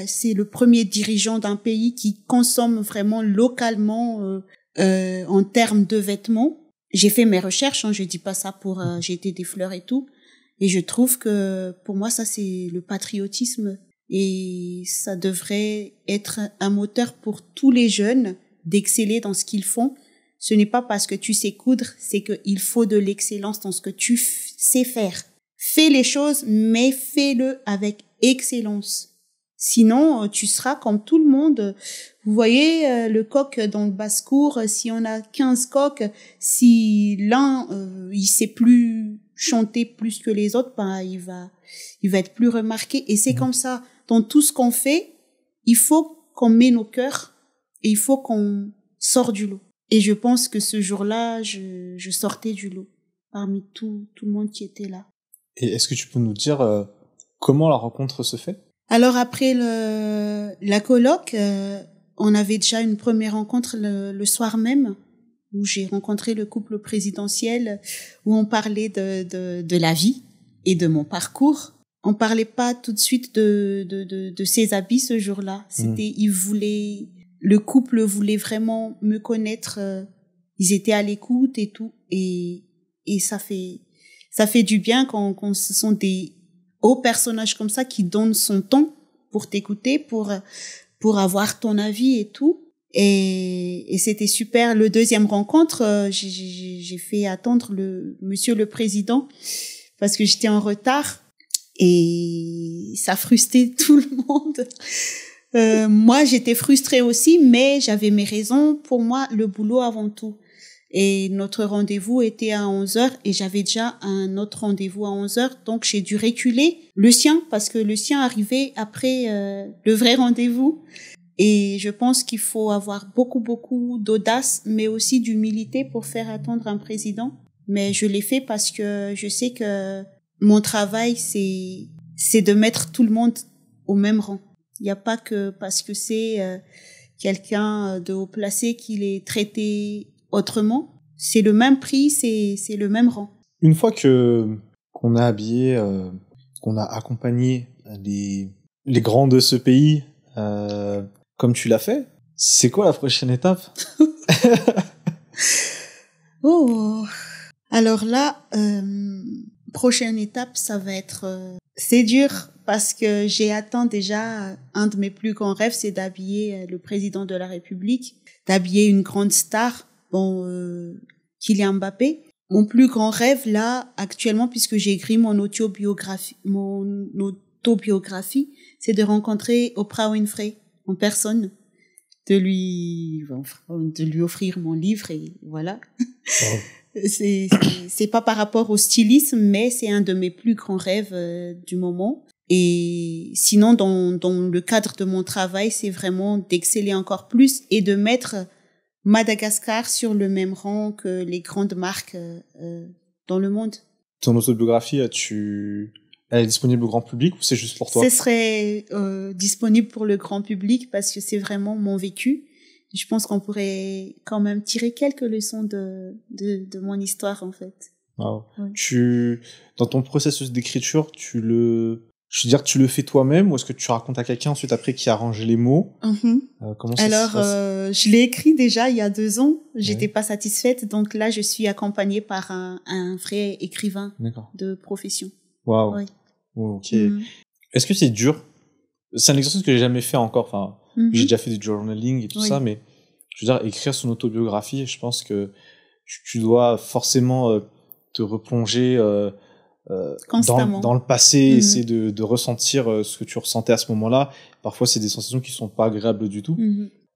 c'est le premier dirigeant d'un pays qui consomme vraiment localement en termes de vêtements. J'ai fait mes recherches, je dis pas ça pour jeter des fleurs et tout. Et je trouve que pour moi ça c'est le patriotisme. Et ça devrait être un moteur pour tous les jeunes d'exceller dans ce qu'ils font. Ce n'est pas parce que tu sais coudre, c'est qu'il faut de l'excellence dans ce que tu sais faire. Fais les choses, mais fais-le avec excellence. Sinon, tu seras comme tout le monde. Vous voyez le coq dans le basse-cour, si on a 15 coqs, si l'un il sait plus chanter plus que les autres, il va être plus remarqué. Et c'est comme ça. Dans tout ce qu'on fait, il faut qu'on met nos cœurs et il faut qu'on sorte du lot. Et je pense que ce jour-là, je sortais du lot parmi tout le monde qui était là. Et est-ce que tu peux nous dire comment la rencontre se fait ? Alors après la colloque, on avait déjà une première rencontre le soir même où j'ai rencontré le couple présidentiel où on parlait de la vie et de mon parcours. On parlait pas tout de suite de ses habits ce jour-là. Le couple voulait vraiment me connaître. Ils étaient à l'écoute et tout. Et ça fait du bien quand ce sont des hauts personnages comme ça qui donnent son temps pour t'écouter, pour avoir ton avis et tout. Et c'était super. Le deuxième rencontre, j'ai fait attendre monsieur le président parce que j'étais en retard. Et ça frustrait tout le monde. Moi, j'étais frustrée aussi, mais j'avais mes raisons. Pour moi, le boulot avant tout. Et notre rendez-vous était à 11h et j'avais déjà un autre rendez-vous à 11h. Donc, j'ai dû reculer le sien parce que le sien arrivait après le vrai rendez-vous. Et je pense qu'il faut avoir beaucoup, beaucoup d'audace, mais aussi d'humilité pour faire attendre un président. Mais je l'ai fait parce que je sais que mon travail, c'est de mettre tout le monde au même rang. Il n'y a pas que parce que c'est quelqu'un de haut placé qu'il est traité autrement. C'est le même prix, c'est le même rang. Une fois qu'on a habillé, qu'on a accompagné les grands de ce pays comme tu l'as fait, c'est quoi la prochaine étape? Oh, alors là, prochaine étape, ça va être... c'est dur parce que j'ai atteint déjà un de mes plus grands rêves, c'est d'habiller le président de la République, d'habiller une grande star, Kylian Mbappé. Mon plus grand rêve là, actuellement, puisque j'ai écrit mon autobiographie, c'est de rencontrer Oprah Winfrey en personne, de lui offrir mon livre et voilà. Oh. C'est pas par rapport au stylisme, mais c'est un de mes plus grands rêves du moment. Et sinon, dans le cadre de mon travail, c'est vraiment d'exceller encore plus et de mettre Madagascar sur le même rang que les grandes marques dans le monde. Ton autobiographie, elle est disponible au grand public ou c'est juste pour toi? Ce serait disponible pour le grand public parce que c'est vraiment mon vécu. Je pense qu'on pourrait quand même tirer quelques leçons de mon histoire, en fait. Wow. Ouais. Dans ton processus d'écriture, tu le fais toi-même ou est-ce que tu racontes à quelqu'un ensuite après qui a arrangé les mots? Comment ça se passe? Je l'ai écrit déjà il y a 2 ans. J'étais pas satisfaite. Donc là, je suis accompagnée par un vrai écrivain de profession. Waouh. Oui. Oh, ok. Est-ce que c'est dur? C'est un exercice que j'ai jamais fait encore. Enfin, j'ai déjà fait du journaling et tout ça, mais je veux dire, écrire son autobiographie, je pense que tu dois forcément te replonger constamment dans le passé, essayer de ressentir ce que tu ressentais à ce moment-là. Parfois, c'est des sensations qui sont pas agréables du tout.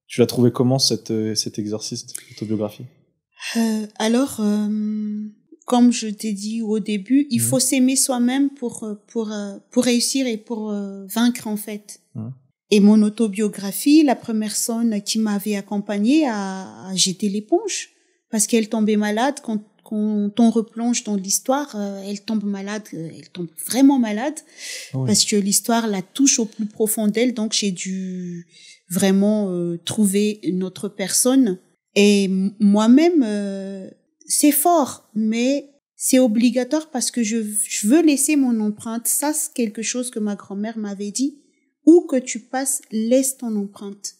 Tu l'as trouvé comment cet exercice d'autobiographie? Alors, comme je t'ai dit au début, il faut s'aimer soi-même pour réussir et pour vaincre, en fait. Et mon autobiographie, la première personne qui m'avait accompagnée a jeté l'éponge parce qu'elle tombait malade. Quand on replonge dans l'histoire, elle tombe malade, elle tombe vraiment malade parce que l'histoire la touche au plus profond d'elle. Donc j'ai dû vraiment trouver une autre personne. Et moi-même, c'est fort, mais c'est obligatoire parce que je veux laisser mon empreinte. Ça, c'est quelque chose que ma grand-mère m'avait dit. Où que tu passes, laisse ton empreinte.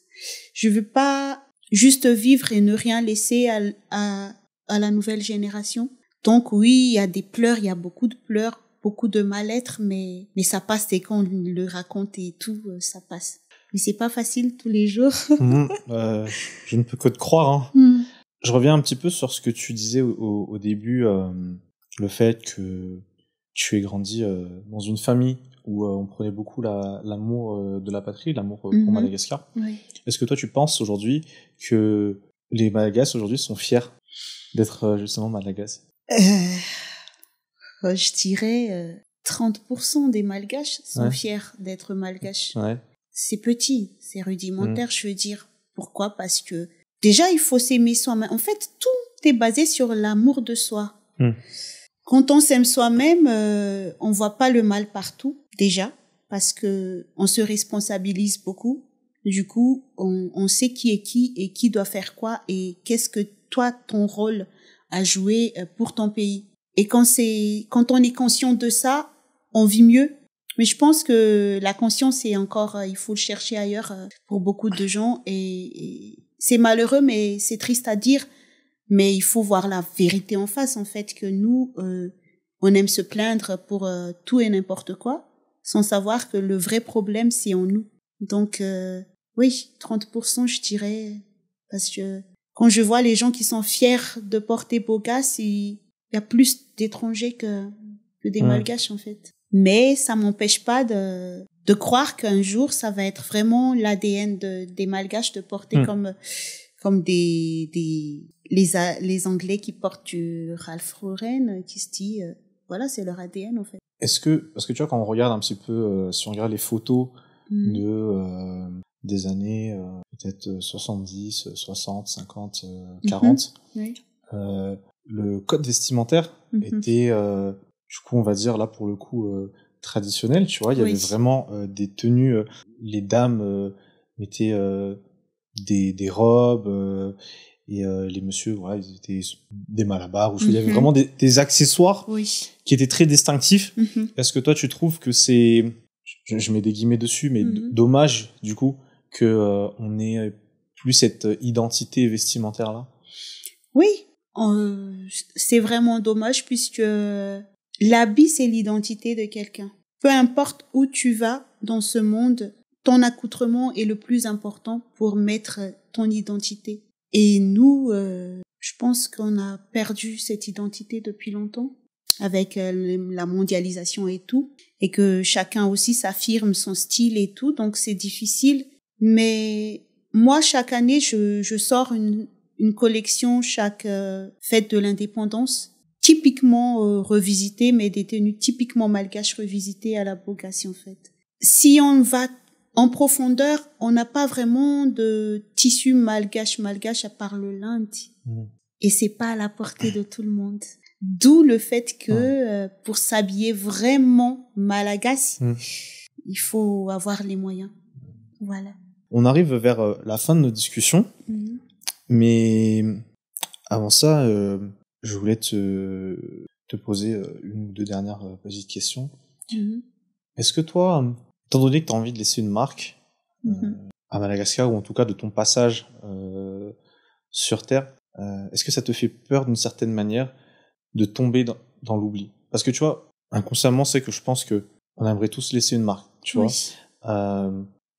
Je veux pas juste vivre et ne rien laisser à la nouvelle génération. Donc oui, il y a des pleurs, il y a beaucoup de pleurs, beaucoup de mal-être, mais ça passe. Et quand on le raconte et tout, ça passe. Mais c'est pas facile tous les jours. Je ne peux que te croire. Hein. Je reviens un petit peu sur ce que tu disais au début, le fait que tu aies grandi dans une famille où on prenait beaucoup l'amour de la patrie, l'amour pour Madagascar. Oui. Est-ce que toi, tu penses aujourd'hui que les Malagasy aujourd'hui sont fiers d'être justement Malagasy? Je dirais 30% des Malgaches sont fiers d'être Malgaches. Ouais. C'est petit, c'est rudimentaire, je veux dire. Pourquoi? Parce que déjà, il faut s'aimer soi-même. En fait, tout est basé sur l'amour de soi. Quand on s'aime soi-même, on voit pas le mal partout, déjà, parce que on se responsabilise beaucoup. Du coup, on sait qui est qui et qui doit faire quoi et qu'est-ce que toi, ton rôle à jouer pour ton pays. Et quand on est conscient de ça, on vit mieux. Mais je pense que la conscience est encore, il faut le chercher ailleurs pour beaucoup de gens et c'est malheureux, mais c'est triste à dire. Mais il faut voir la vérité en face, en fait, que nous, on aime se plaindre pour tout et n'importe quoi, sans savoir que le vrai problème, c'est en nous. Donc, oui, 30%, je dirais, parce que quand je vois les gens qui sont fiers de porter Bogas, il y a plus d'étrangers que des Malgaches, en fait. Mais ça m'empêche pas de croire qu'un jour, ça va être vraiment l'ADN des Malgaches de porter comme les Anglais qui portent du Ralph Lauren, qui se dit, voilà, c'est leur ADN, en fait. Parce que tu vois, quand on regarde un petit peu, si on regarde les photos des années peut-être 70, 60, 50, 40, le code vestimentaire était, du coup, on va dire, là, pour le coup, traditionnel, tu vois. Il y avait vraiment des tenues, les dames mettaient des robes, et les messieurs, voilà, ils étaient des malabars, ou il y avait vraiment des accessoires qui étaient très distinctifs. Est-ce que toi, tu trouves que c'est, je mets des guillemets dessus, mais dommage, du coup, que on ait plus cette identité vestimentaire là? Oui, c'est vraiment dommage puisque l'habit, c'est l'identité de quelqu'un. Peu importe où tu vas dans ce monde, ton accoutrement est le plus important pour mettre ton identité. Et nous, je pense qu'on a perdu cette identité depuis longtemps avec la mondialisation et tout, et que chacun aussi s'affirme son style et tout, donc c'est difficile. Mais moi, chaque année, je sors une collection chaque fête de l'indépendance, typiquement revisitée, mais des tenues typiquement malgaches revisitées à la Bogassi en fait. Si on va en profondeur, on n'a pas vraiment de tissu malgache à part le lundi. Et c'est pas à la portée de tout le monde. D'où le fait que pour s'habiller vraiment Malagasy, il faut avoir les moyens. Voilà. On arrive vers la fin de notre discussion, mais avant ça, je voulais te poser une ou deux dernières petites questions. Est-ce que toi, étant donné que tu as envie de laisser une marque à Madagascar, ou en tout cas de ton passage sur Terre, est-ce que ça te fait peur d'une certaine manière de tomber dans l'oubli? Parce que tu vois, inconsciemment, c'est que je pense que on aimerait tous laisser une marque, tu vois.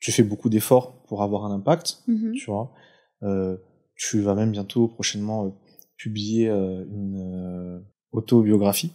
Tu fais beaucoup d'efforts pour avoir un impact, tu vois. Tu vas même bientôt, prochainement, publier une autobiographie.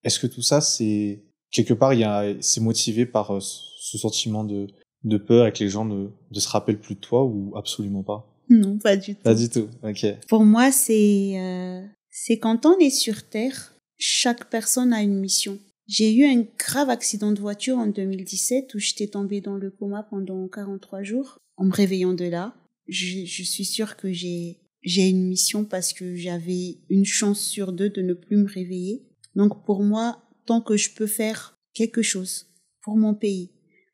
Est-ce que tout ça, c'est quelque part, c'est motivé par ce sentiment de peur et que les gens ne se rappellent plus de toi, ou absolument pas? Non, pas du tout. Pas du tout, ok. Pour moi, c'est quand on est sur Terre, chaque personne a une mission. J'ai eu un grave accident de voiture en 2017 où j'étais tombée dans le coma pendant 43 jours. En me réveillant de là, je suis sûre que j'ai une mission parce que j'avais une chance sur 2 de ne plus me réveiller. Donc pour moi, tant que je peux faire quelque chose pour mon pays,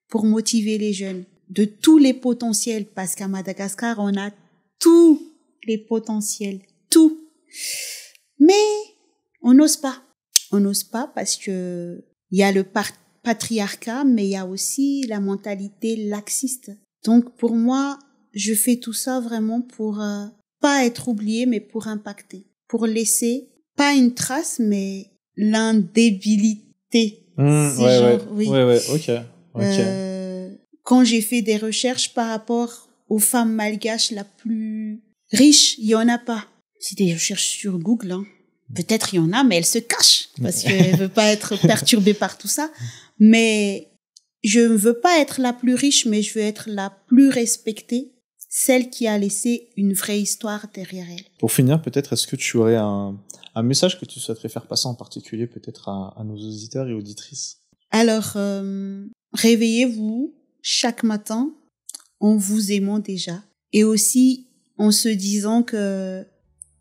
pour motiver les jeunes, de tous les potentiels, parce qu'à Madagascar, on a tous les potentiels, tout. Mais on n'ose pas. On n'ose pas parce que il y a le patriarcat, mais il y a aussi la mentalité laxiste. Donc pour moi, je fais tout ça vraiment pour pas être oublié, mais pour impacter, pour laisser pas une trace, mais l'indébilité. Ok. Quand j'ai fait des recherches par rapport aux femmes malgaches la plus riches, il y en a pas. C'est des recherches sur Google, hein. Peut-être il y en a, mais elle se cache parce qu'elle veut pas être perturbée par tout ça. Mais je ne veux pas être la plus riche, mais je veux être la plus respectée, celle qui a laissé une vraie histoire derrière elle. Pour finir, peut-être, est-ce que tu aurais un message que tu souhaiterais faire passer en particulier peut-être à nos auditeurs et auditrices? Alors, réveillez-vous chaque matin en vous aimant déjà et aussi en se disant que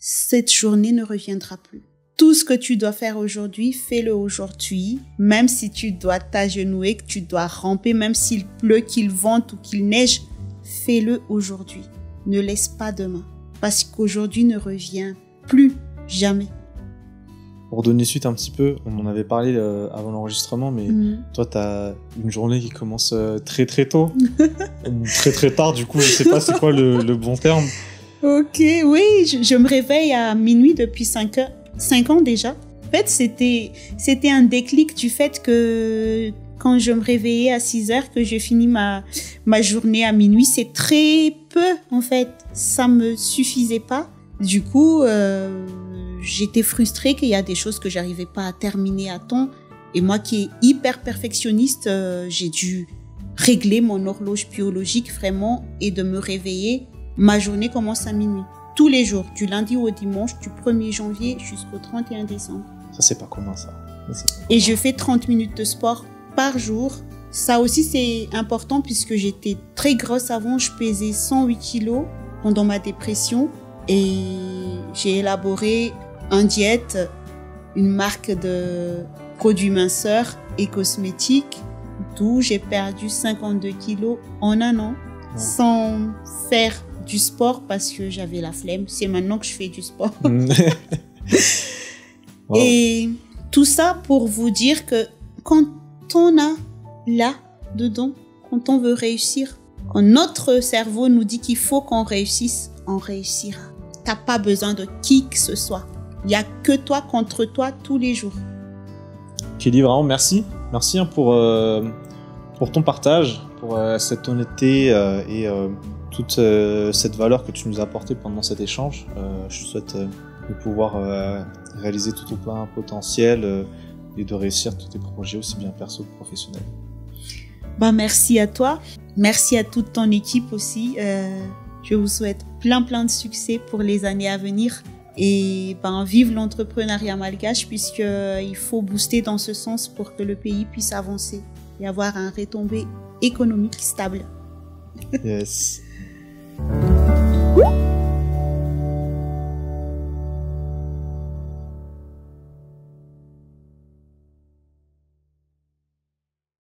cette journée ne reviendra plus. Tout ce que tu dois faire aujourd'hui, fais-le aujourd'hui, même si tu dois t'agenouiller, que tu dois ramper, même s'il pleut, qu'il vente ou qu'il neige, fais-le aujourd'hui. Ne laisse pas demain, parce qu'aujourd'hui ne revient plus jamais. Pour donner suite un petit peu, on en avait parlé avant l'enregistrement, mais toi, t'as une journée qui commence très très tôt, très très tard, du coup, je sais pas c'est quoi le bon terme. Ok, oui, je me réveille à minuit depuis 5 ans déjà. En fait, c'était un déclic du fait que quand je me réveillais à 6 heures, que je finis ma journée à minuit, c'est très peu en fait. Ça me suffisait pas. Du coup, j'étais frustrée qu'il y a des choses que j'arrivais pas à terminer à temps. Et moi qui est hyper perfectionniste, j'ai dû régler mon horloge biologique vraiment et de me réveiller. Ma journée commence à minuit. Tous les jours, du lundi au dimanche, du 1er janvier jusqu'au 31 décembre. Ça, c'est pas commun, ça. Et je fais 30 minutes de sport par jour. Ça aussi, c'est important puisque j'étais très grosse avant. Je pesais 108 kilos pendant ma dépression. Et j'ai élaboré un diète, une marque de produits minceurs et cosmétiques, d'où j'ai perdu 52 kilos en un an, sans faire du sport parce que j'avais la flemme. C'est maintenant que je fais du sport. Et tout ça pour vous dire que quand on a là dedans, quand on veut réussir, Quand notre cerveau nous dit qu'il faut qu'on réussisse, on réussira. T'as pas besoin de qui que ce soit. Il n'y a que toi contre toi tous les jours. Kelly, vraiment merci. Merci pour ton partage, pour cette honnêteté et toute cette valeur que tu nous as apportée pendant cet échange. Je souhaite de pouvoir réaliser tout ton plein potentiel et de réussir tous tes projets, aussi bien perso que professionnels. Merci à toi. Merci à toute ton équipe aussi. Je vous souhaite plein de succès pour les années à venir. Et vive l'entrepreneuriat malgache, puisqu'il faut booster dans ce sens pour que le pays puisse avancer et avoir un retombée économique stable. Yes.